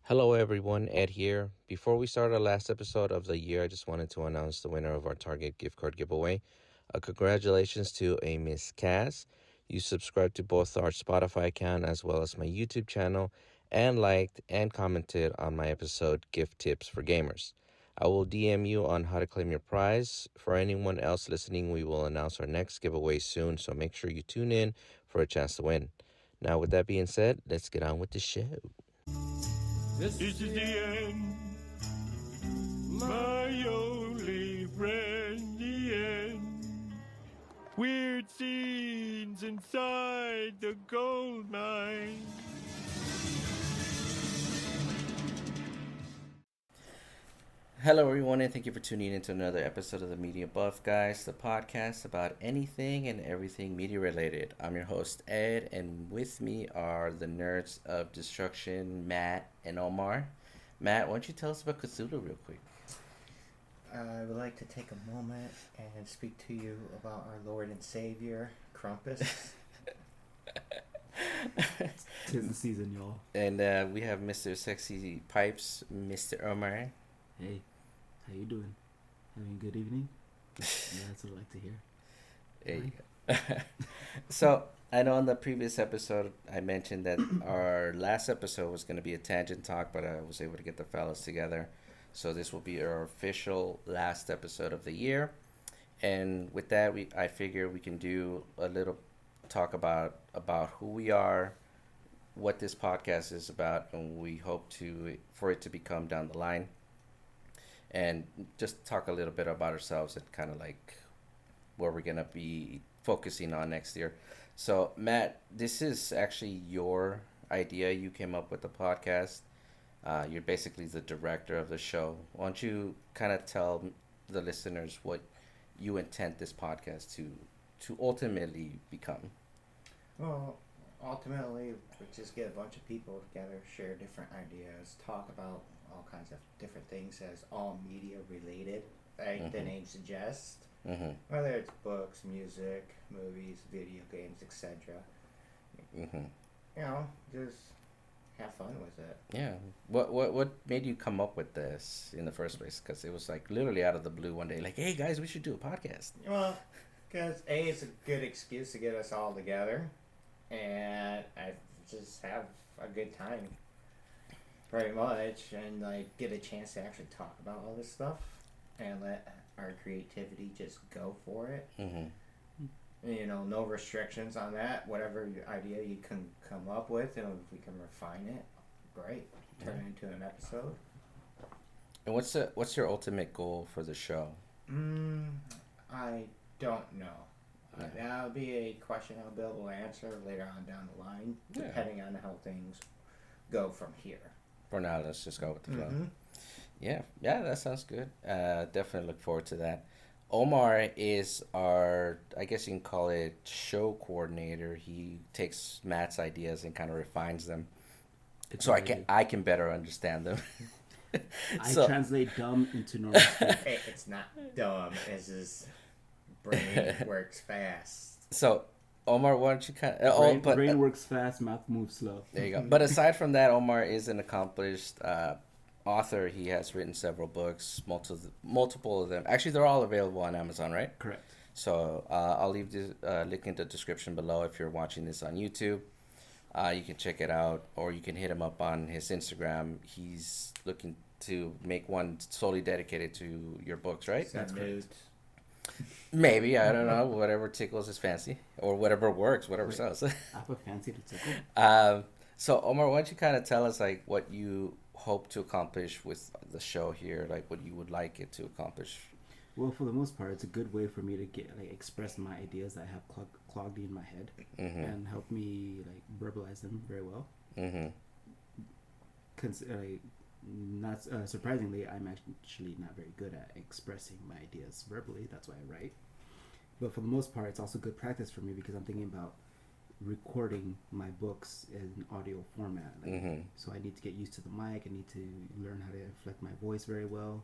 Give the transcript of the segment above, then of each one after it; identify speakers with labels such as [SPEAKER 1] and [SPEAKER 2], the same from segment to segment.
[SPEAKER 1] Hello, everyone. Ed here. Before we start our last episode of the year, I just wanted to announce the winner of our Target gift card giveaway. Congratulations to a Miss Cass. You subscribed to both our Spotify account as well as my YouTube channel and liked and commented on my episode Gift Tips for Gamers. I will DM you on how to claim your prize. For anyone else listening, we will announce our next giveaway soon, so make sure you tune in for a chance to win. Now, with that being said, let's get on with the show.
[SPEAKER 2] This is the end, my only friend, the end. Weird scenes inside the gold mine.
[SPEAKER 1] Hello, everyone, and thank you for tuning in to another episode of the Media Buff Guys, the podcast about anything and everything media related. I'm your host, Ed, and with me are the nerds of destruction, Matt and Omarr. Matt, why don't you tell us about Cthulhu real quick?
[SPEAKER 3] I would like to take a moment and speak to you about our Lord and Savior, Krampus.
[SPEAKER 4] Tis the season, y'all.
[SPEAKER 1] And we have Mr. Sexy Pipes, Mr. Omarr.
[SPEAKER 4] Hey, how you doing? Having a good evening? Yeah, that's what I like to hear.
[SPEAKER 1] There you go. So, I know in the previous episode, I mentioned that our last episode was going to be a tangent talk, but I was able to get the fellas together. So this will be our official last episode of the year. And with that, I figure we can do a little talk about who we are, what this podcast is about, and we hope for it to become down the line. And just talk a little bit about ourselves and kind of like where we're going to be focusing on next year. So, Matt, this is actually your idea. You came up with the podcast. You're basically the director of the show. Why don't you kind of tell the listeners what you intend this podcast to ultimately become?
[SPEAKER 3] Well, ultimately, we just get a bunch of people together, share different ideas, talk about all kinds of different things as all media related, like the name suggests.
[SPEAKER 1] Mm-hmm.
[SPEAKER 3] Whether it's books, music, movies, video games, etc.
[SPEAKER 1] Mm-hmm.
[SPEAKER 3] You know, just have fun with it.
[SPEAKER 1] Yeah. What made you come up with this in the first place? Because it was like literally out of the blue one day, like, hey guys, we should do a podcast.
[SPEAKER 3] Well, because A, it's a good excuse to get us all together, and I just have a good time, pretty much, and like get a chance to actually talk about all this stuff and let our creativity just go for it.
[SPEAKER 1] Mm-hmm.
[SPEAKER 3] You know, no restrictions on that. Whatever idea you can come up with, and if we can refine it, great. Turn it into an episode.
[SPEAKER 1] And what's your ultimate goal for the show?
[SPEAKER 3] I don't know.
[SPEAKER 1] Yeah.
[SPEAKER 3] That'll be a question I'll be able to answer later on down the line, depending on how things go from here.
[SPEAKER 1] For now, let's just go with the flow.
[SPEAKER 3] Mm-hmm.
[SPEAKER 1] Yeah, that sounds good. Definitely look forward to that. Omarr is our, I guess you can call it, show coordinator. He takes Matt's ideas and kind of refines them, so I can better understand them.
[SPEAKER 4] I translate dumb into normal speak.
[SPEAKER 3] Hey, it's not dumb. It's just brain works fast.
[SPEAKER 1] So, Omarr, why don't you kind of...
[SPEAKER 4] brain works fast, mouth moves slow.
[SPEAKER 1] There you go. But aside from that, Omarr is an accomplished author. He has written several books, multiple of them. Actually, they're all available on Amazon, right?
[SPEAKER 4] Correct.
[SPEAKER 1] So I'll leave the link in the description below if you're watching this on YouTube. You can check it out, or you can hit him up on his Instagram. He's looking to make one solely dedicated to your books, right?
[SPEAKER 3] That's nudes.
[SPEAKER 1] Maybe, I don't know, whatever tickles his fancy, or whatever works, whatever sells.
[SPEAKER 4] I have a fancy to tickle.
[SPEAKER 1] So, Omarr, why don't you kind of tell us like what you hope to accomplish with the show here, like what you would like it to accomplish?
[SPEAKER 4] Well, for the most part, it's a good way for me to get express my ideas that I have clogged in my head, and help me verbalize them very well.
[SPEAKER 1] Mm-hmm.
[SPEAKER 4] Not surprisingly, I'm actually not very good at expressing my ideas verbally. That's why I write. But for the most part, it's also good practice for me because I'm thinking about recording my books in audio format. So I need to get used to the mic. I need to learn how to inflect my voice very well.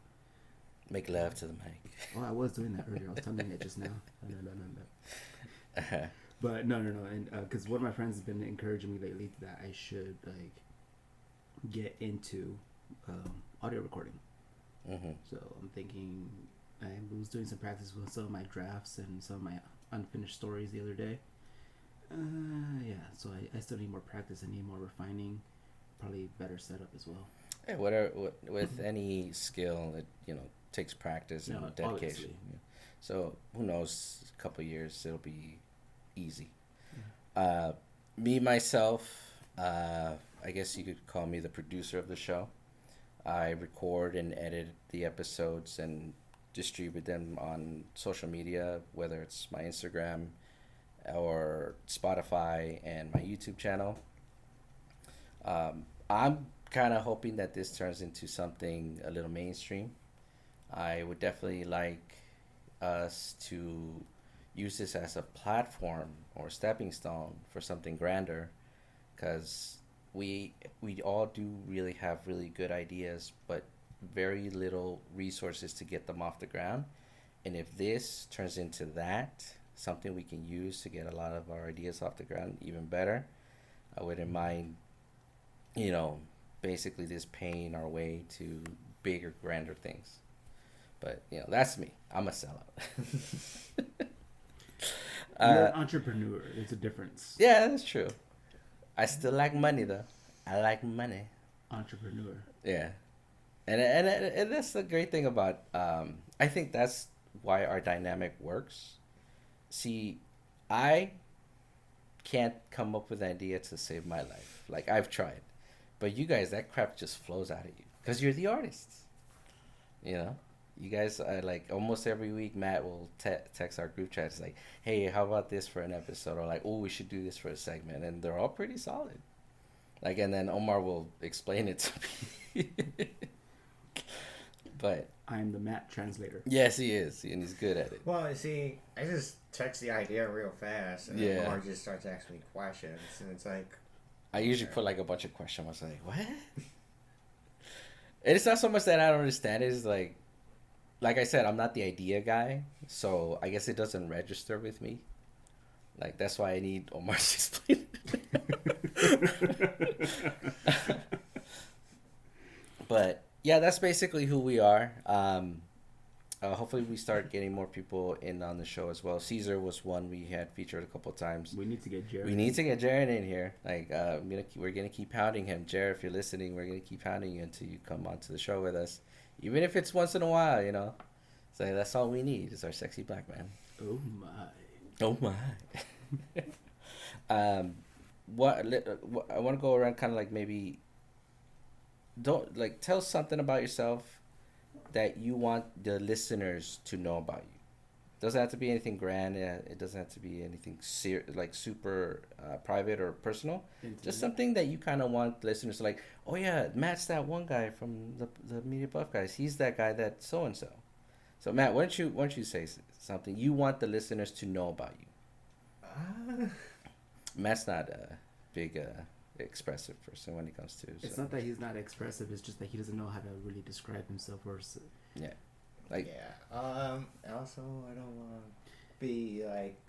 [SPEAKER 1] Make love to the mic.
[SPEAKER 4] Oh, I was doing that earlier. I was telling it just now. No. But no. And because one of my friends has been encouraging me lately that I should get into audio recording.
[SPEAKER 1] Mm-hmm.
[SPEAKER 4] So I'm thinking I was doing some practice with some of my drafts and some of my unfinished stories the other day. Yeah, so I still need more practice. I need more refining, probably better setup as well.
[SPEAKER 1] Yeah, with any skill, it takes practice and dedication.
[SPEAKER 4] Obviously.
[SPEAKER 1] Yeah. So who knows? A couple years, it'll be easy.
[SPEAKER 4] Yeah.
[SPEAKER 1] Me myself, I guess you could call me the producer of the show. I record and edit the episodes and distribute them on social media, whether it's my Instagram or Spotify and my YouTube channel. I'm kind of hoping that this turns into something a little mainstream. I would definitely like us to use this as a platform or stepping stone for something grander, because we all do really have really good ideas, but very little resources to get them off the ground. And if this turns into that, something we can use to get a lot of our ideas off the ground, even better. I wouldn't mind, basically just paying our way to bigger, grander things. But, that's me. I'm a sellout.
[SPEAKER 4] You're an entrepreneur. There's a difference.
[SPEAKER 1] Yeah, that's true. I still like money, though. I like money.
[SPEAKER 4] Entrepreneur.
[SPEAKER 1] Yeah. And that's the great thing about, I think that's why our dynamic works. See, I can't come up with an idea to save my life. Like, I've tried. But you guys, that crap just flows out of you. Because you're the artists. You guys are like, almost every week, Matt will text our group chat. It's like, hey, how about this for an episode? Or like, oh, we should do this for a segment. And they're all pretty solid. Like, and then Omarr will explain it to me. But
[SPEAKER 4] I'm the Matt translator.
[SPEAKER 1] yes, he is. And he's good at it.
[SPEAKER 3] Well, you see, I just text the idea real fast, and then Mark just starts asking me questions, and it's like...
[SPEAKER 1] I usually put like a bunch of question marks. Like, what? And it's not so much that I don't understand. It's like I said, I'm not the idea guy, so I guess it doesn't register with me. Like, that's why I need Omarr to explain it. But yeah, that's basically who we are. Hopefully we start getting more people in on the show as well. Caesar was one we had featured a couple of times.
[SPEAKER 4] We need to get Jared.
[SPEAKER 1] We need to get Jared in here. Like, we're gonna keep hounding him. Jared, if you're listening, we're gonna keep hounding you until you come onto the show with us, even if it's once in a while. So that's all we need is our sexy black man.
[SPEAKER 4] Oh my.
[SPEAKER 1] Oh my. What I want to go around, kind of like maybe. Don't tell something about yourself that you want the listeners to know about you. Doesn't have to be anything grand. It doesn't have to be anything super private or personal.
[SPEAKER 4] Intimate.
[SPEAKER 1] Just something that you kind of want listeners to like. Oh yeah, Matt's that one guy from the Media Buff guys. He's that guy that so and so. So Matt, why don't you say something you want the listeners to know about you? Matt's not a big expressive person when it comes to.
[SPEAKER 4] It's not that he's not expressive. It's just that he doesn't know how to really describe himself.
[SPEAKER 1] Yeah.
[SPEAKER 3] Also, I don't want to be like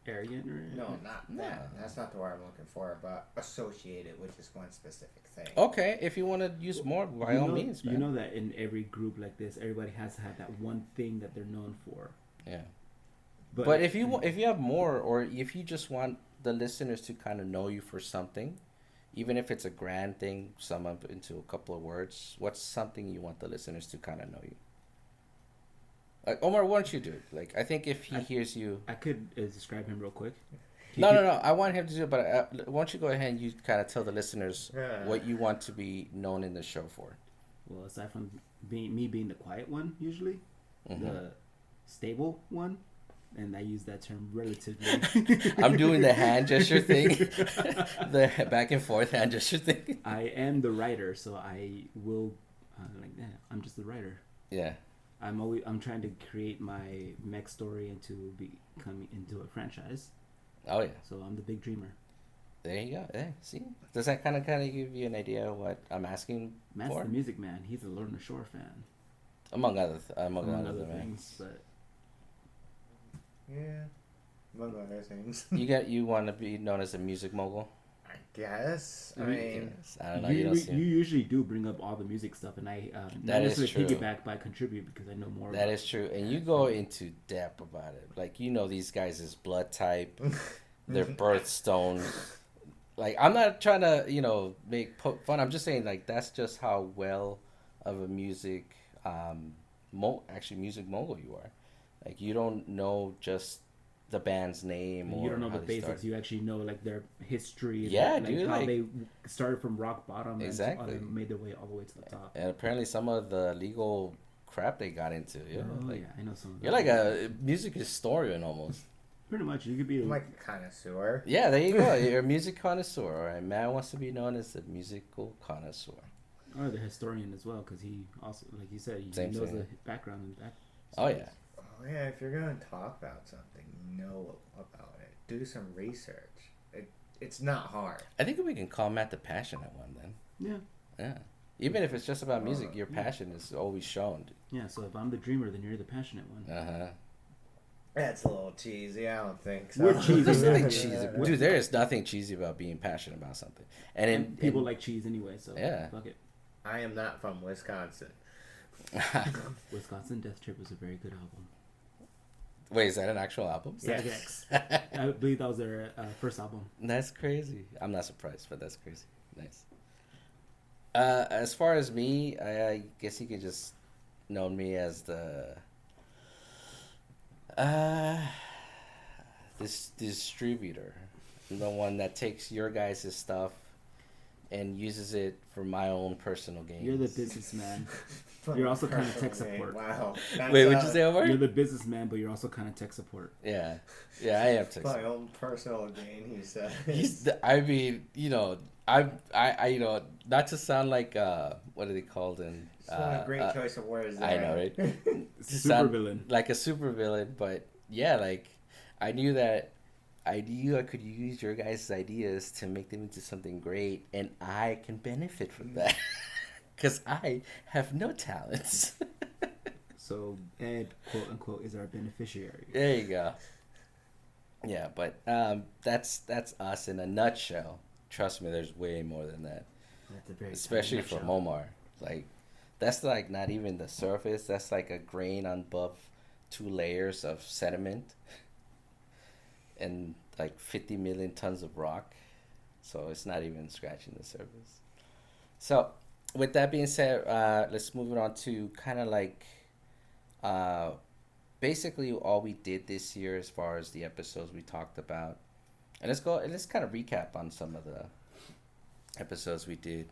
[SPEAKER 4] arrogant or
[SPEAKER 3] no, not that. That's not the word I'm looking for. But associated with just one specific thing.
[SPEAKER 1] Okay, if you want to use more, by all means. Man.
[SPEAKER 4] You know that in every group like this, everybody has to have that one thing that they're known for.
[SPEAKER 1] Yeah. But if you have more, or if you just want the listeners to kind of know you for something, even if it's a grand thing, sum up into a couple of words, what's something you want the listeners to kind of know you? Like, Omarr, why don't you do it? Like, I think if he hears you...
[SPEAKER 4] I could describe him real quick.
[SPEAKER 1] No. I want him to do it, but why don't you go ahead and you kind of tell the listeners what you want to be known in the show for?
[SPEAKER 4] Well, aside from me being the quiet one, usually, the stable one, and I use that term relatively.
[SPEAKER 1] I'm doing the hand gesture thing, the back and forth hand gesture thing.
[SPEAKER 4] I am the writer, so I will I'm just the writer.
[SPEAKER 1] Yeah.
[SPEAKER 4] I'm trying to create my mech story into a franchise.
[SPEAKER 1] Oh yeah.
[SPEAKER 4] So I'm the big dreamer.
[SPEAKER 1] There you go. Yeah. See, does that kind of give you an idea of what I'm asking
[SPEAKER 4] Matt's
[SPEAKER 1] for?
[SPEAKER 4] the Music Man. He's a Lorna Shore fan.
[SPEAKER 1] Among other
[SPEAKER 4] things, but.
[SPEAKER 3] Yeah, among other things.
[SPEAKER 1] You want to be known as a music mogul?
[SPEAKER 3] I guess. I
[SPEAKER 4] I
[SPEAKER 3] mean,
[SPEAKER 1] Yes. I don't know.
[SPEAKER 4] You,
[SPEAKER 1] You don't see
[SPEAKER 4] you
[SPEAKER 1] him.
[SPEAKER 4] usually do bring up all the music stuff, and I
[SPEAKER 1] That
[SPEAKER 4] not
[SPEAKER 1] is
[SPEAKER 4] necessarily
[SPEAKER 1] true.
[SPEAKER 4] piggyback, but I contribute because I know more.
[SPEAKER 1] That
[SPEAKER 4] about
[SPEAKER 1] is true, and you go into depth about it. Like you know these guys' blood type, their birthstones. Like I'm not trying to make poke fun. I'm just saying like that's just how well of a music mogul you are. Like you don't know just the band's name
[SPEAKER 4] And
[SPEAKER 1] or
[SPEAKER 4] you don't know
[SPEAKER 1] how
[SPEAKER 4] the
[SPEAKER 1] they
[SPEAKER 4] basics.
[SPEAKER 1] started.
[SPEAKER 4] You actually know like their history.
[SPEAKER 1] Yeah,
[SPEAKER 4] like
[SPEAKER 1] dude,
[SPEAKER 4] how
[SPEAKER 1] like-
[SPEAKER 4] they started from rock bottom
[SPEAKER 1] Exactly.
[SPEAKER 4] and made their way all the way to the top.
[SPEAKER 1] And apparently some of the legal crap they got into. Yeah,
[SPEAKER 4] Oh
[SPEAKER 1] like,
[SPEAKER 4] yeah, I know some. Of
[SPEAKER 1] you're
[SPEAKER 4] that.
[SPEAKER 1] like a music historian almost.
[SPEAKER 4] Pretty much. You could be
[SPEAKER 3] I'm like a connoisseur.
[SPEAKER 1] Yeah, there you go. You're a music connoisseur. All right, Matt wants to be known as a musical connoisseur.
[SPEAKER 4] or the historian as well, because he also, like you said, he
[SPEAKER 1] Same
[SPEAKER 4] knows
[SPEAKER 1] thing.
[SPEAKER 4] the background and back.
[SPEAKER 1] Oh yeah,
[SPEAKER 3] Oh yeah, if you're gonna talk about something, know about it. Do some research. It's not hard.
[SPEAKER 1] I think we can call Matt the passionate one then.
[SPEAKER 4] Yeah.
[SPEAKER 1] Yeah, even if it's just about music, your passion is always shown.
[SPEAKER 4] Yeah. So if I'm the dreamer, then you're the passionate one.
[SPEAKER 1] Uh huh.
[SPEAKER 3] That's a little cheesy. I don't think so.
[SPEAKER 4] We're cheesy.
[SPEAKER 1] There's nothing cheesy, dude. There is nothing cheesy about being passionate about something,
[SPEAKER 4] And people like cheese anyway, so
[SPEAKER 1] Yeah.
[SPEAKER 4] fuck it.
[SPEAKER 3] I am not from Wisconsin.
[SPEAKER 4] Wisconsin Death Trip was a very good album.
[SPEAKER 1] Wait, is that an actual album?
[SPEAKER 3] Yes.
[SPEAKER 4] I believe that was their first album.
[SPEAKER 1] That's crazy. I'm not surprised, but that's crazy. Nice. As far as me, I guess you could just know me as the this distributor, the one that takes your guys' stuff and uses it for my own personal gain.
[SPEAKER 4] You're the businessman. You're also kind of tech support.
[SPEAKER 3] Wow.
[SPEAKER 1] Wait, what'd you say, Omarr?
[SPEAKER 4] You're the businessman, but you're also kind of tech support.
[SPEAKER 1] Yeah, yeah, I am.
[SPEAKER 3] My own personal gain, he said.
[SPEAKER 1] I mean, I not to sound like what are they called in?
[SPEAKER 3] It's not a great choice of words there.
[SPEAKER 1] I know, right? To
[SPEAKER 4] Super
[SPEAKER 1] sound
[SPEAKER 4] villain.
[SPEAKER 1] like a super villain, but yeah, like I knew I could use your guys' ideas to make them into something great, and I can benefit from that because I have no talents.
[SPEAKER 4] So Ed, quote unquote, is our beneficiary.
[SPEAKER 1] There you go. Yeah, but that's us in a nutshell. Trust me, there's way more than that.
[SPEAKER 4] That's a very
[SPEAKER 1] Especially
[SPEAKER 4] tiny
[SPEAKER 1] from
[SPEAKER 4] nutshell.
[SPEAKER 1] Omarr. Like that's like not even the surface. That's like a grain on above 2 layers of sediment and like 50 million tons of rock. So it's not even scratching the surface. So with that being said, let's move it on to kind of like basically all we did this year as far as the episodes we talked about. And let's kind of recap on some of the episodes we did.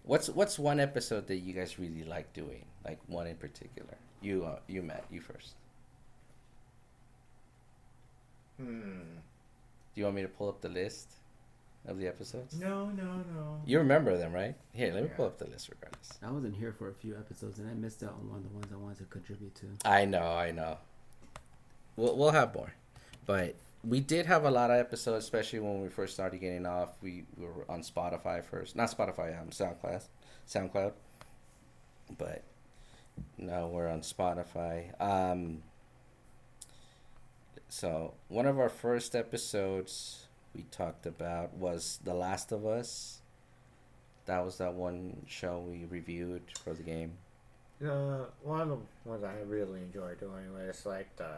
[SPEAKER 1] What's one episode that you guys really like doing? Like one in particular. You Matt, you first. Do you want me to pull up the list of the episodes?
[SPEAKER 3] No.
[SPEAKER 1] You remember them, right? Here, let me pull up the list regardless.
[SPEAKER 4] I wasn't here for a few episodes, and I missed out on one of the ones I wanted to contribute to.
[SPEAKER 1] I know. We'll have more, but we did have a lot of episodes, especially when we first started getting off. We were on Spotify first, not Spotify, SoundCloud, but now we're on Spotify. So one of our first episodes we talked about was The Last of Us. That was that one show we reviewed for the game.
[SPEAKER 3] One of the ones I really enjoyed doing was like the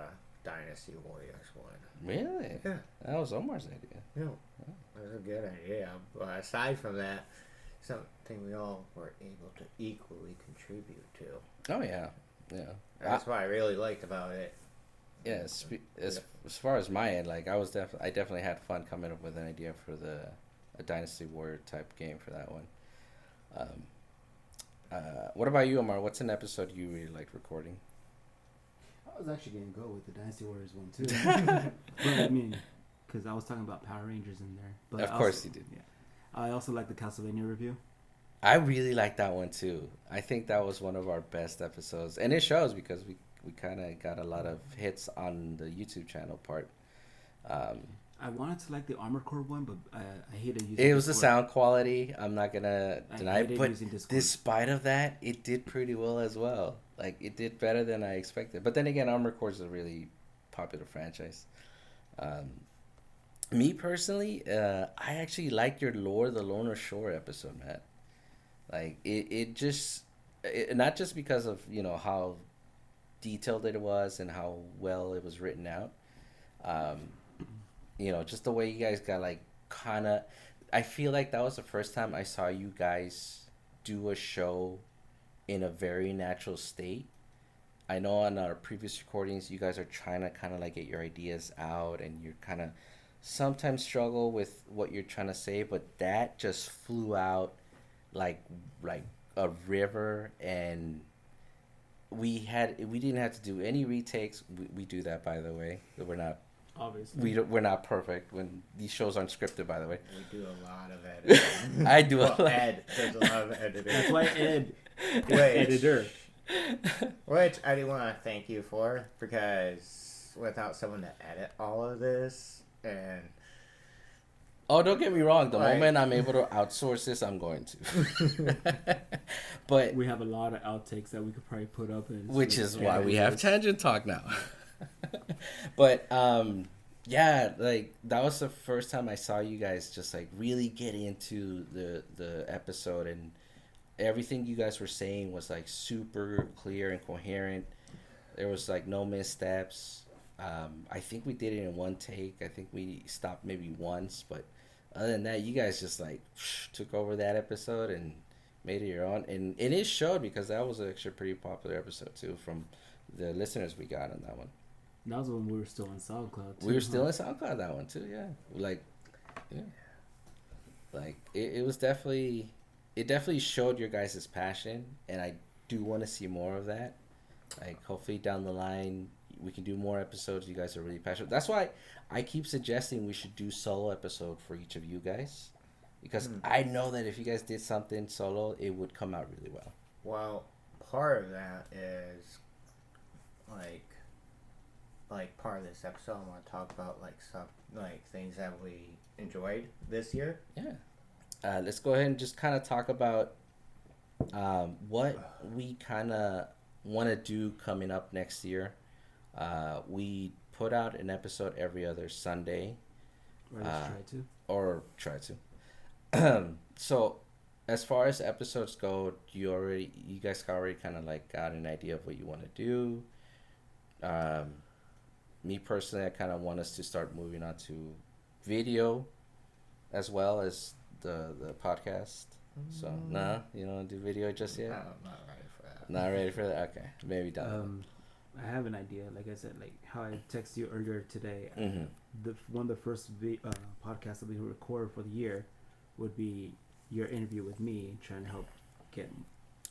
[SPEAKER 3] Dynasty Warriors one.
[SPEAKER 1] Really?
[SPEAKER 3] Yeah.
[SPEAKER 1] That was Omar's idea.
[SPEAKER 3] Yeah, it was a good idea. But aside from that, something we all were able to equally contribute to.
[SPEAKER 1] Oh yeah.
[SPEAKER 3] That's what I really liked about it.
[SPEAKER 1] Yeah, as far as my end, like I definitely had fun coming up with an idea for a Dynasty Warrior type game for that one. What about you, Omarr? What's an episode you really liked recording?
[SPEAKER 4] I was actually going to go with the Dynasty Warriors one, too. But, I mean, because I was talking about Power Rangers in there. But
[SPEAKER 1] Of course you did.
[SPEAKER 4] Yeah. I also like the Castlevania review.
[SPEAKER 1] I really like that one too. I think that was one of our best episodes, and it shows because we kind of got a lot of hits on the YouTube channel part.
[SPEAKER 4] I wanted to like the Armor Core one, but I hated using
[SPEAKER 1] It was the
[SPEAKER 4] Discord.
[SPEAKER 1] sound quality. I'm not gonna
[SPEAKER 4] I
[SPEAKER 1] deny,
[SPEAKER 4] hated
[SPEAKER 1] but
[SPEAKER 4] using Discord.
[SPEAKER 1] despite of that, it did pretty well as well. Like it did better than I expected. But then again, Armor Core is a really popular franchise. Me personally, I actually like your Lore the Loner Shore episode, Matt. Like not just because of how detailed it was and how well it was written out. Um, just the way you guys got like kind of. I feel like that was the first time I saw you guys do a show in a very natural state. I know on our previous recordings, you guys are trying to kind of like get your ideas out, and you're kind of sometimes struggle with what you're trying to say, but that just flew out like like a river, and we didn't have to do any retakes. We do that, by the way. We're not
[SPEAKER 4] Obviously.
[SPEAKER 1] we're not perfect when these shows aren't scripted, by the way.
[SPEAKER 3] We do a lot of editing.
[SPEAKER 1] I do a
[SPEAKER 3] well,
[SPEAKER 1] lot.
[SPEAKER 3] Ed does a lot of editing.
[SPEAKER 4] That's why Ed is
[SPEAKER 3] Which-
[SPEAKER 4] editor.
[SPEAKER 3] Which I do want to thank you for, because without someone to edit all of this, and
[SPEAKER 1] Oh, don't get me wrong. The
[SPEAKER 3] Like-
[SPEAKER 1] moment I'm able to outsource this, I'm going to. But
[SPEAKER 4] We have a lot of outtakes that we could probably put up, and
[SPEAKER 1] which is why we have Tangent Talk now. But yeah, like that was the first time I saw you guys just like really get into the episode, and everything you guys were saying was like super clear and coherent. There was like no missteps. I think we did it in one take. I think we stopped maybe once, but other than that, you guys just like took over that episode and made it your own. And it showed, because that was actually a pretty popular episode too from the listeners we got on that one.
[SPEAKER 4] That was when we were still on SoundCloud. Too,
[SPEAKER 1] We were still in SoundCloud that one too, yeah. Like it was definitely, it definitely showed your guys' passion, and I do want to see more of that. Like hopefully down the line we can do more episodes. You guys are really passionate. That's why I keep suggesting we should do solo episode for each of you guys, because I know that if you guys did something solo, it would come out really well.
[SPEAKER 3] well, part of that is like part of this episode. I want to talk about like some like things that we enjoyed this year.
[SPEAKER 1] Yeah. Let's go ahead and just kind of talk about what we kind of want to do coming up next year. We put out an episode every other Sunday,
[SPEAKER 4] Or let's try to.
[SPEAKER 1] or try to. So, as far as episodes go, you guys already kind of like got an idea of what you want to do. Me personally, I kind of want us to start moving on to video, as well as the podcast. So, nah, you don't do video just yet.
[SPEAKER 3] I'm not ready for that.
[SPEAKER 1] Not ready for that. Okay, maybe down.
[SPEAKER 4] I have an idea. Like I said, like how I texted you earlier today.
[SPEAKER 1] Mhm.
[SPEAKER 4] One of the first podcasts that we record for the year would be your interview with me, trying to help get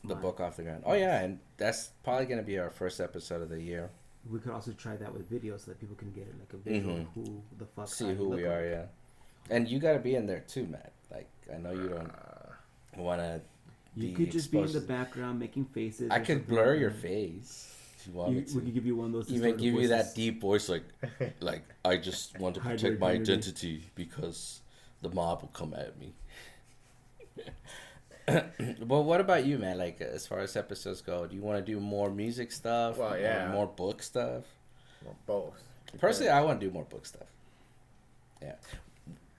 [SPEAKER 1] The
[SPEAKER 4] my-
[SPEAKER 1] book off the ground. Oh yeah, and that's probably gonna be our first episode of the year.
[SPEAKER 4] We could also try that with video, so that people can get like a visual of who the fuck
[SPEAKER 1] See
[SPEAKER 4] I
[SPEAKER 1] who
[SPEAKER 4] look
[SPEAKER 1] we
[SPEAKER 4] like.
[SPEAKER 1] are, yeah. And you gotta be in there too, Matt. Like I know you don't wanna.
[SPEAKER 4] You could just be in the
[SPEAKER 1] exposed-
[SPEAKER 4] background making faces.
[SPEAKER 1] I
[SPEAKER 4] or
[SPEAKER 1] could
[SPEAKER 4] something
[SPEAKER 1] blur
[SPEAKER 4] like
[SPEAKER 1] your
[SPEAKER 4] that.
[SPEAKER 1] face if you want me
[SPEAKER 4] We
[SPEAKER 1] to.
[SPEAKER 4] could give you one of those.
[SPEAKER 1] Even
[SPEAKER 4] distorted
[SPEAKER 1] give you that
[SPEAKER 4] voices.
[SPEAKER 1] deep voice, like I just want to
[SPEAKER 4] Hide
[SPEAKER 1] protect
[SPEAKER 4] your
[SPEAKER 1] my
[SPEAKER 4] identity.
[SPEAKER 1] identity because the mob will come at me. Well, what about you, man? Like, as far as episodes go, do you want to do more music stuff?
[SPEAKER 3] Well,
[SPEAKER 1] or
[SPEAKER 3] yeah.
[SPEAKER 1] more book stuff?
[SPEAKER 3] Well, both.
[SPEAKER 1] Personally, I want to do more book stuff. Yeah.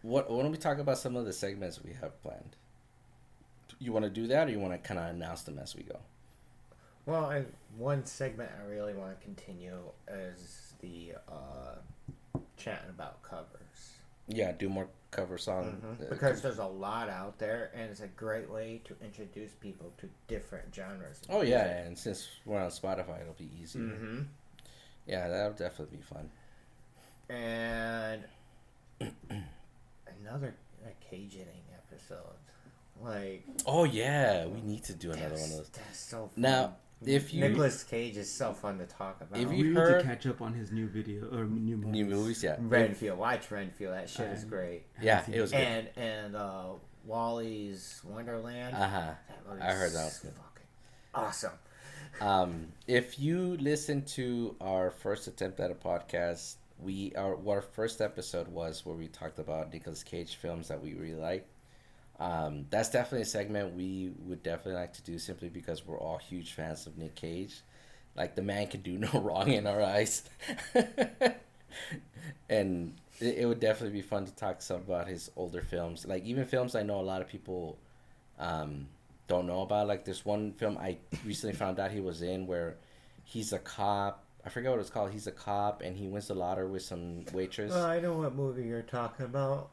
[SPEAKER 1] Why don't we talk about some of the segments we have planned? You want to do that, or you want to kind of announce them as we go?
[SPEAKER 3] Well, one segment I really want to continue is the chatting about covers.
[SPEAKER 1] Yeah, do more cover song.
[SPEAKER 3] Because there's a lot out there, and it's a great way to introduce people to different genres. of
[SPEAKER 1] Oh yeah,
[SPEAKER 3] music.
[SPEAKER 1] and since we're on Spotify, it'll be easier.
[SPEAKER 3] Mm-hmm.
[SPEAKER 1] Yeah, that'll definitely be fun.
[SPEAKER 3] And another cage eating episode. Like,
[SPEAKER 1] Oh yeah, we need to do another one of those.
[SPEAKER 3] that's so fun.
[SPEAKER 1] Now, if you
[SPEAKER 3] Nicolas Cage is so fun to talk about.
[SPEAKER 1] If
[SPEAKER 4] We
[SPEAKER 1] you
[SPEAKER 4] need
[SPEAKER 1] heard-
[SPEAKER 4] to catch up on his new video or new movies.
[SPEAKER 1] new movies, yeah,
[SPEAKER 3] Renfield, watch Renfield. That shit is great.
[SPEAKER 1] yeah, it was good.
[SPEAKER 3] And Wally's Wonderland.
[SPEAKER 1] Uh huh.
[SPEAKER 3] That movie's
[SPEAKER 1] I heard that was good.
[SPEAKER 3] fucking awesome.
[SPEAKER 1] If you listen to our first attempt at a podcast, our first episode was where we talked about Nicolas Cage films that we really like. That's definitely a segment we would definitely like to do, simply because we're all huge fans of Nick Cage. Like, the man can do no wrong in our eyes. And it would definitely be fun to talk some about his older films, like even films I know a lot of people um, don't know about. Like there's one film I recently found out he was in where he's a cop. I forget what it's called. He's a cop and he wins the lottery with some waitress.
[SPEAKER 3] I know what movie you're talking about,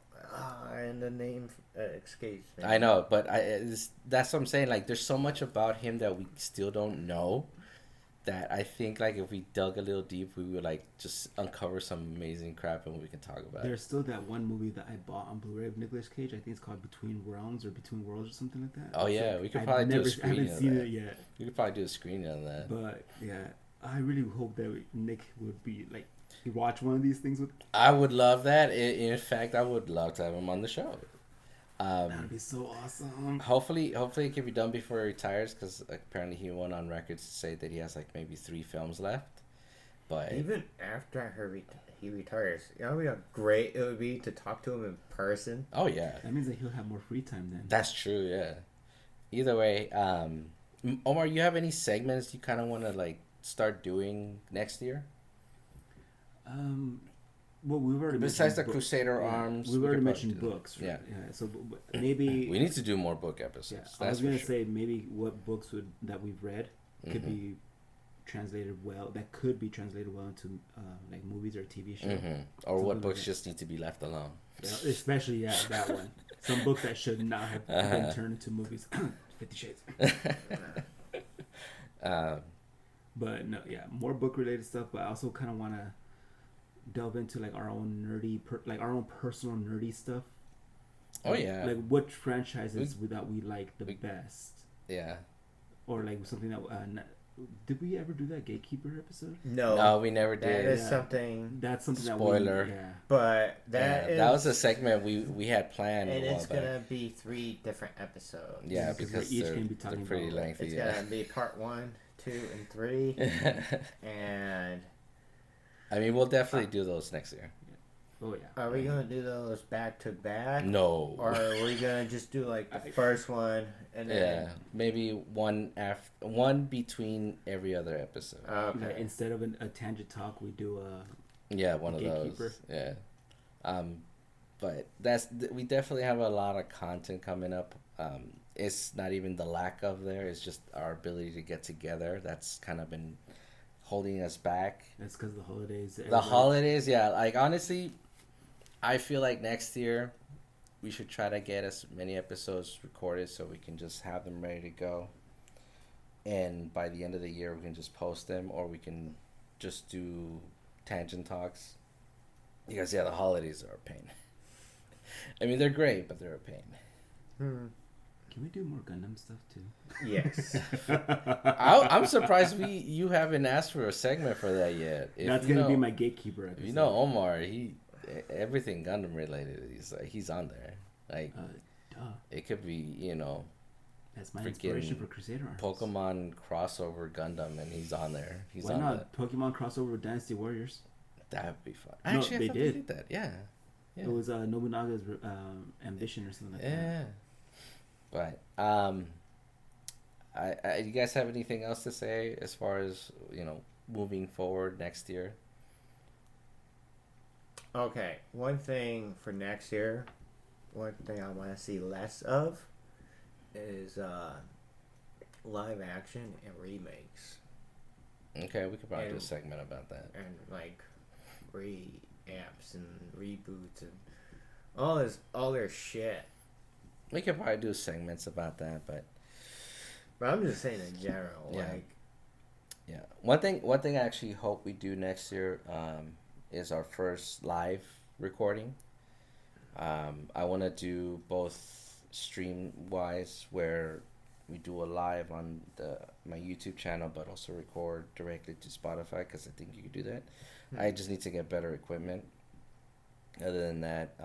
[SPEAKER 3] and the name escapes me.
[SPEAKER 1] I know, but that's what I'm saying. Like, there's so much about him that we still don't know. That I think, like, if we dug a little deep, we would like just uncover some amazing crap and we can talk about.
[SPEAKER 4] There's still that one movie that I bought on Blu-ray of Nicolas Cage. I think it's called Between Realms or Between Worlds or something like that.
[SPEAKER 1] Oh yeah, we could probably do a
[SPEAKER 4] I
[SPEAKER 1] screening
[SPEAKER 4] haven't
[SPEAKER 1] of
[SPEAKER 4] seen
[SPEAKER 1] that.
[SPEAKER 4] it yet,
[SPEAKER 1] We could probably do a screening on that.
[SPEAKER 4] but yeah, I really hope that Nick would be like he watch one of these things with.
[SPEAKER 1] I would love that. In fact, I would love to have him on the show.
[SPEAKER 4] That'd be so awesome.
[SPEAKER 1] Hopefully it can be done before he retires, because apparently he went on record to say that he has like maybe 3 films left. But
[SPEAKER 3] Even after he retires, you know how great it would be to talk to him in person.
[SPEAKER 1] oh yeah,
[SPEAKER 4] That means that he'll have more free time then.
[SPEAKER 1] that's true. Yeah. Either way, Omar, you have any segments you kind of want to like start doing next year?
[SPEAKER 4] Well, we've already
[SPEAKER 1] Besides
[SPEAKER 4] mentioned
[SPEAKER 1] the Crusader Arms,
[SPEAKER 4] We've
[SPEAKER 1] we
[SPEAKER 4] already
[SPEAKER 1] could
[SPEAKER 4] mentioned
[SPEAKER 1] probably do
[SPEAKER 4] books.
[SPEAKER 1] that.
[SPEAKER 4] Right? Yeah. So maybe
[SPEAKER 1] We need to do more book
[SPEAKER 4] Yeah,
[SPEAKER 1] episodes.
[SPEAKER 4] I
[SPEAKER 1] That's
[SPEAKER 4] was gonna
[SPEAKER 1] for sure.
[SPEAKER 4] say maybe what books that we've read could be translated well. That could be translated well into like movies or TV shows.
[SPEAKER 1] Or what
[SPEAKER 4] Something
[SPEAKER 1] books
[SPEAKER 4] like
[SPEAKER 1] just need to be left alone.
[SPEAKER 4] Yeah, especially that one. Some books that should not have been turned into movies. 50 Shades. But no, yeah, more book related stuff. But I also kind of want to delve into like our own our own personal nerdy stuff.
[SPEAKER 1] Oh yeah,
[SPEAKER 4] Like what franchises that we like the best,
[SPEAKER 1] yeah.
[SPEAKER 4] or like something that. Did we ever do that Gatekeeper episode?
[SPEAKER 1] No, we never
[SPEAKER 3] That
[SPEAKER 1] did.
[SPEAKER 3] is
[SPEAKER 4] Yeah.
[SPEAKER 3] something.
[SPEAKER 4] That's something
[SPEAKER 1] Spoiler.
[SPEAKER 4] that we, yeah.
[SPEAKER 3] But
[SPEAKER 1] Yeah, that was a segment we had planned.
[SPEAKER 3] and
[SPEAKER 1] a while
[SPEAKER 3] it's
[SPEAKER 1] back.
[SPEAKER 3] gonna be 3 different episodes.
[SPEAKER 1] Yeah,
[SPEAKER 4] because
[SPEAKER 1] because
[SPEAKER 4] we're each
[SPEAKER 1] they're,
[SPEAKER 4] gonna be talking
[SPEAKER 1] they're pretty
[SPEAKER 4] about,
[SPEAKER 1] lengthy.
[SPEAKER 3] It's
[SPEAKER 1] Yeah.
[SPEAKER 3] gonna be part 1, 2, and 3, and
[SPEAKER 1] I mean, we'll definitely do those next year.
[SPEAKER 4] Oh yeah.
[SPEAKER 3] are we gonna do those back to back?
[SPEAKER 1] No.
[SPEAKER 3] Or are we gonna just do like the first one and then?
[SPEAKER 1] Yeah, maybe one between every other episode.
[SPEAKER 3] Okay.
[SPEAKER 4] Like, instead of a tangent talk, we do a.
[SPEAKER 1] Yeah, one of
[SPEAKER 4] Gatekeeper.
[SPEAKER 1] those. Yeah. But we definitely have a lot of content coming up. It's not even the lack of there; it's just our ability to get together. That's kind of been holding us back.
[SPEAKER 4] That's because of the holidays.
[SPEAKER 1] The holidays, yeah. Like honestly, I feel like next year we should try to get as many episodes recorded so we can just have them ready to go. And by the end of the year, we can just post them, or we can just do tangent talks. Because yeah, the holidays are a pain. I mean, they're great, but they're a pain.
[SPEAKER 4] Can we do more Gundam stuff too?
[SPEAKER 3] Yes.
[SPEAKER 1] I'm surprised you haven't asked for a segment for that yet.
[SPEAKER 4] That's gonna be my Gatekeeper episode.
[SPEAKER 1] You know, Omar, everything Gundam related, he's on there. Like,
[SPEAKER 4] Duh.
[SPEAKER 1] it could be,
[SPEAKER 4] That's my
[SPEAKER 1] freaking
[SPEAKER 4] inspiration for Crusader Arms.
[SPEAKER 1] Pokemon crossover Gundam, and he's on there. He's
[SPEAKER 4] Why
[SPEAKER 1] on
[SPEAKER 4] not Pokemon crossover with Dynasty Warriors?
[SPEAKER 1] that would be fun.
[SPEAKER 4] No,
[SPEAKER 1] Actually, I
[SPEAKER 4] they
[SPEAKER 1] thought
[SPEAKER 4] did.
[SPEAKER 1] that. Yeah.
[SPEAKER 4] It was Nobunaga's ambition or something like that.
[SPEAKER 1] Yeah. But you guys have anything else to say as far as moving forward next year?
[SPEAKER 3] Okay. One thing for next year, one thing I want to see less of is live action and remakes
[SPEAKER 1] Okay, we could probably do a
[SPEAKER 3] And-
[SPEAKER 1] segment about that.
[SPEAKER 3] and like re-amps and reboots and all their shit.
[SPEAKER 1] We could probably do segments about that, but
[SPEAKER 3] But I'm just saying in general,
[SPEAKER 1] Yeah.
[SPEAKER 3] like
[SPEAKER 1] yeah. One thing I actually hope we do next year is our first live recording. I want to do both stream wise, where we do a live on my YouTube channel, but also record directly to Spotify, because I think you could do that. I just need to get better equipment. Other than that,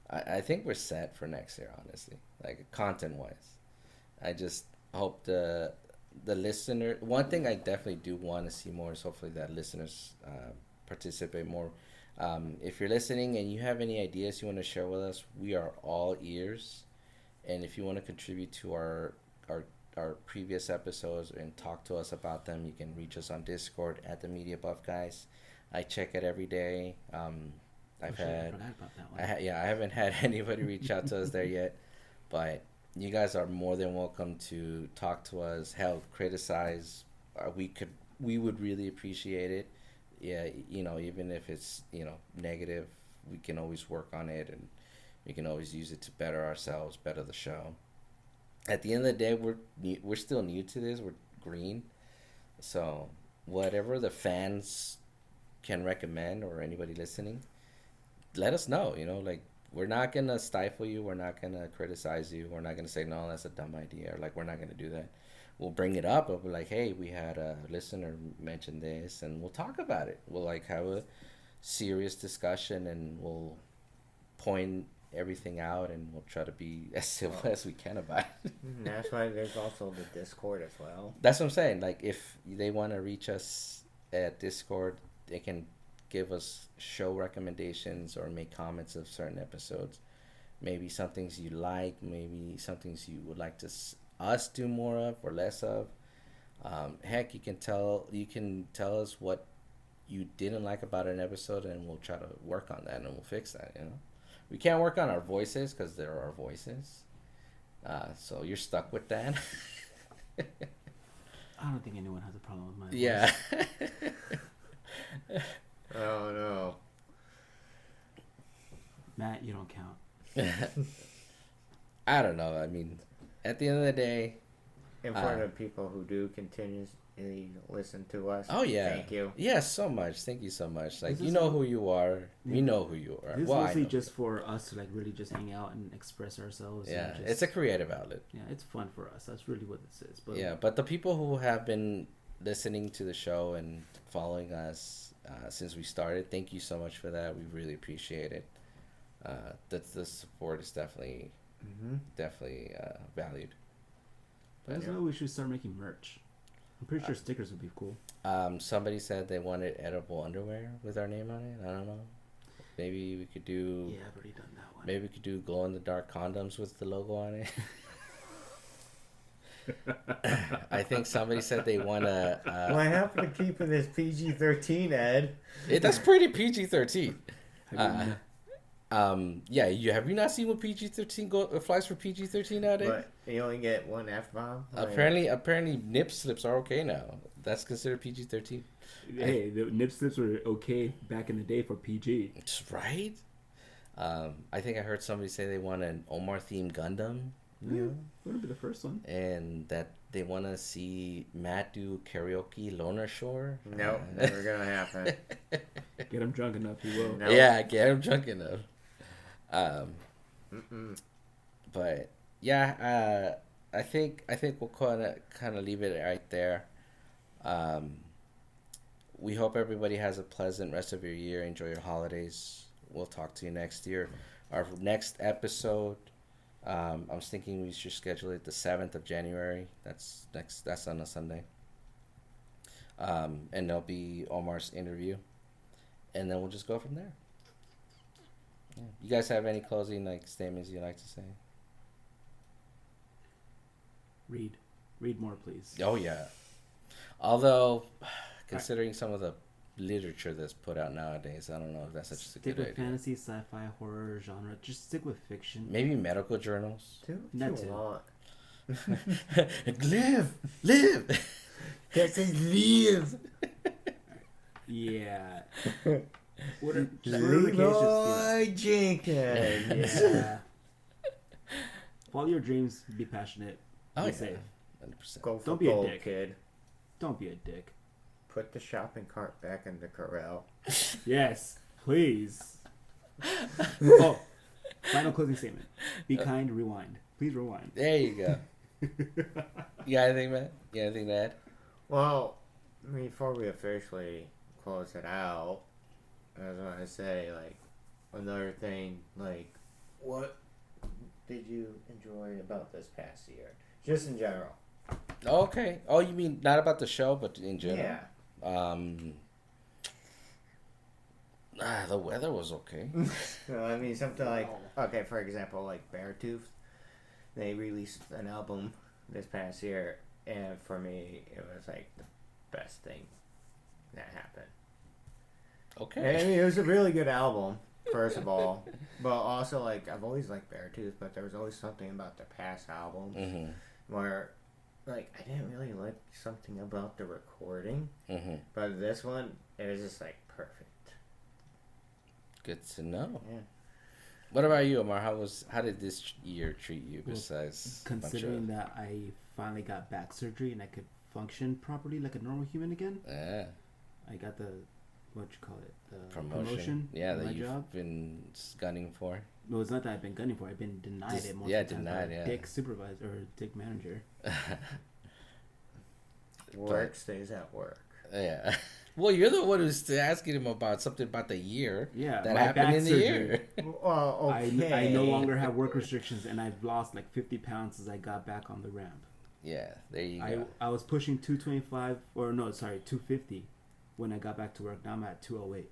[SPEAKER 1] I think we're set for next year, honestly, like content wise. I just hope the listener. One thing I definitely do want to see more is hopefully that listeners participate more. If you're listening and you have any ideas you want to share with us, we are all ears. And if you want to contribute to our previous episodes and talk to us about them, you can reach us on Discord at the Media Buff Guys. I check it every day. I've
[SPEAKER 4] shit, I
[SPEAKER 1] had,
[SPEAKER 4] forgot about that one.
[SPEAKER 1] yeah, I haven't had anybody reach out to us there yet, but you guys are more than welcome to talk to us, help criticize. We would really appreciate it. Yeah, even if it's negative, we can always work on it, and we can always use it to better ourselves, better the show. At the end of the day, we're still new to this. We're green, so whatever the fans can recommend or anybody listening, let us know. Like, we're not gonna stifle you. We're not gonna criticize you. We're not gonna say no, that's a dumb idea. Or like, we're not gonna do that. We'll bring it up. We'll be like, hey, we had a listener mention this, and we'll talk about it. We'll like have a serious discussion, and we'll point everything out, and we'll try to be as civil as we can about it.
[SPEAKER 3] That's why there's also the Discord as well.
[SPEAKER 1] That's what I'm saying. Like, if they want to reach us at Discord, they can give us show recommendations or make comments of certain episodes. Maybe some things you like, maybe some things you would like to us do more of or less of. Heck, you can tell us what you didn't like about an episode, and we'll try to work on that, and we'll fix that. We can't work on our voices because they're our voices. So you're stuck with that.
[SPEAKER 4] I don't think anyone has a problem with my voice.
[SPEAKER 1] Yeah.
[SPEAKER 3] Oh no.
[SPEAKER 4] Matt, you don't count.
[SPEAKER 1] I don't know. I mean, at the end of the day,
[SPEAKER 3] In front of people who do continuously listen to us.
[SPEAKER 1] oh yeah,
[SPEAKER 3] Thank you.
[SPEAKER 1] Yeah, so much. Thank you so much. Like,
[SPEAKER 4] This
[SPEAKER 1] you
[SPEAKER 4] is
[SPEAKER 1] know who you are. We
[SPEAKER 4] Yeah.
[SPEAKER 1] know who you are.
[SPEAKER 4] This is
[SPEAKER 1] Well, I
[SPEAKER 4] mostly
[SPEAKER 1] know.
[SPEAKER 4] just for us to like really just hang out and express ourselves.
[SPEAKER 1] Yeah,
[SPEAKER 4] and just,
[SPEAKER 1] it's a creative outlet.
[SPEAKER 4] yeah, it's fun for us. That's really what this is. But
[SPEAKER 1] Yeah, but the people who have been listening to the show and following us since we started, thank you so much for that. We really appreciate it. The support is definitely valued.
[SPEAKER 4] I just know we should start making merch. I'm pretty sure stickers would be cool.
[SPEAKER 1] Somebody said they wanted edible underwear with our name on it. I don't know. Maybe we could do.
[SPEAKER 4] Yeah, I've already done that one.
[SPEAKER 1] Maybe we could do glow in the dark condoms with the logo on it. I think somebody said they want to.
[SPEAKER 3] What happened to keeping this PG-13, Ed?
[SPEAKER 1] That's pretty PG-13.
[SPEAKER 4] Have you-
[SPEAKER 1] Yeah. Have you not seen what PG-13 flies for PG-13 nowadays?
[SPEAKER 3] But you only get one F-bomb?
[SPEAKER 1] Apparently, nip slips are okay now. That's considered PG-13.
[SPEAKER 4] Hey, the nip slips were okay back in the day for PG.
[SPEAKER 1] Right. I think I heard somebody say they want an Omarr themed Gundam.
[SPEAKER 4] Yeah, wouldn't be the first one.
[SPEAKER 1] And that they want to see Matt do karaoke Loner Shore.
[SPEAKER 3] Nope, never gonna happen.
[SPEAKER 4] Get him drunk enough, he will.
[SPEAKER 3] No.
[SPEAKER 1] Yeah, get him drunk enough. But yeah, I think we'll kind of leave it right there. We hope everybody has a pleasant rest of your year. Enjoy your holidays. We'll talk to you next year. Our next episode, I was thinking we should schedule it the 7th of January. That's on a Sunday. And there'll be Omar's interview, and then we'll just go from there. Yeah. You guys have any closing statements you'd like to say?
[SPEAKER 4] Read more, please.
[SPEAKER 1] Oh yeah. Although, considering some of the literature that's put out nowadays, I don't know if that's such a
[SPEAKER 4] Stick
[SPEAKER 1] good
[SPEAKER 4] with
[SPEAKER 1] idea.
[SPEAKER 4] fantasy, sci-fi, horror genre. Just stick with fiction.
[SPEAKER 1] Maybe medical journals.
[SPEAKER 3] Too
[SPEAKER 4] Not
[SPEAKER 3] long.
[SPEAKER 1] live.
[SPEAKER 3] That says live.
[SPEAKER 4] Yeah. Leroy
[SPEAKER 3] Jenkins.
[SPEAKER 4] Yeah. Follow your dreams. Be passionate.
[SPEAKER 1] Oh
[SPEAKER 4] Be
[SPEAKER 1] yeah.
[SPEAKER 4] safe.
[SPEAKER 1] 100%.
[SPEAKER 3] Go for
[SPEAKER 4] Don't be a
[SPEAKER 3] gold,
[SPEAKER 4] dick.
[SPEAKER 3] kid.
[SPEAKER 4] Don't be a dick.
[SPEAKER 3] Put the shopping cart back in the corral.
[SPEAKER 4] Yes, please. Oh, final closing statement. Be kind. Rewind. Please rewind.
[SPEAKER 1] There you go. You got anything, man? You got anything to add?
[SPEAKER 3] Well, before we officially close it out, I was going to say, another thing, what did you enjoy about this past year? Just in general.
[SPEAKER 1] Okay. Oh, you mean not about the show, but in general?
[SPEAKER 3] Yeah.
[SPEAKER 1] The weather was okay.
[SPEAKER 3] Something like, okay, for example, Beartooth, they released an album this past year, and for me, it was the best thing that happened.
[SPEAKER 1] Okay.
[SPEAKER 3] I mean, it was a really good album, first of all. But also, like, I've always liked Beartooth, but there was always something about the past albums where, like, I didn't really like something about the recording. But this one, it was just, like, perfect.
[SPEAKER 1] Good to know.
[SPEAKER 3] Yeah.
[SPEAKER 1] What about you, Omarr? How did this year treat you? Besides,
[SPEAKER 4] considering that I finally got back surgery and I could function properly like a normal human again.
[SPEAKER 1] Yeah.
[SPEAKER 4] I got the what you call it, the
[SPEAKER 1] promotion. Yeah, that you've
[SPEAKER 4] job.
[SPEAKER 1] been gunning for.
[SPEAKER 4] No, it's not that I've been gunning for. I've been denied it multiple times by a dick supervisor or dick manager.
[SPEAKER 3] Work stays at work.
[SPEAKER 1] Yeah. Well, you're the one who's asking him about something about the year.
[SPEAKER 4] Yeah,
[SPEAKER 1] that happened in the year.
[SPEAKER 3] Well, okay.
[SPEAKER 4] I no longer have work restrictions, and I've lost like 50 pounds since I got back on the ramp.
[SPEAKER 1] Yeah, there you go.
[SPEAKER 4] I was pushing 225, or no, sorry, 250 when I got back to work. Now I'm at 208.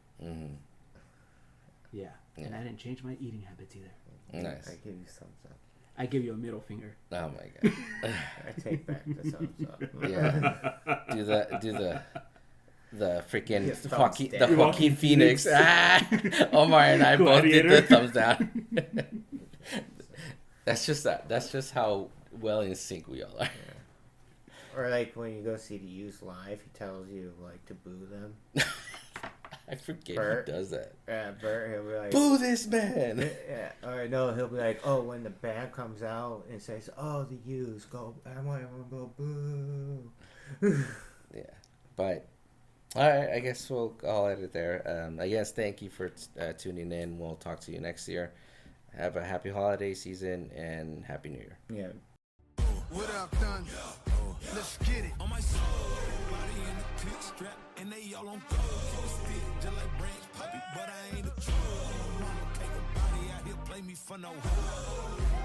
[SPEAKER 4] Yeah, and I didn't change my eating habits either.
[SPEAKER 1] Nice.
[SPEAKER 3] I give you thumbs up.
[SPEAKER 4] I give you a middle finger.
[SPEAKER 1] Oh my god.
[SPEAKER 3] I take back the thumbs up.
[SPEAKER 1] Yeah. Do the freaking
[SPEAKER 3] the
[SPEAKER 1] Joaquin Phoenix. Omarr and I both did the thumbs down. That's just how well in sync we all are.
[SPEAKER 3] Yeah. Or like when you go see the Used live, he tells you like to boo them.
[SPEAKER 1] I forget
[SPEAKER 3] Bert,
[SPEAKER 1] he does that.
[SPEAKER 3] Yeah, Bert, he'll be like,
[SPEAKER 1] boo this man.
[SPEAKER 3] Yeah, or no, he'll be like, oh, when the band comes out and says, oh, the Used, go, I want to go boo.
[SPEAKER 1] Yeah, but all right, I guess I'll end it there. I guess thank you for tuning in. We'll talk to you next year. Have a happy holiday season and happy New Year.
[SPEAKER 3] Yeah.
[SPEAKER 5] What up, Thunder? Let's get it. On my soul, body in the click strap, and they all on gold. Stick just like branch poppy, but I ain't a troll. Mama take a body out here, play me for no hoe.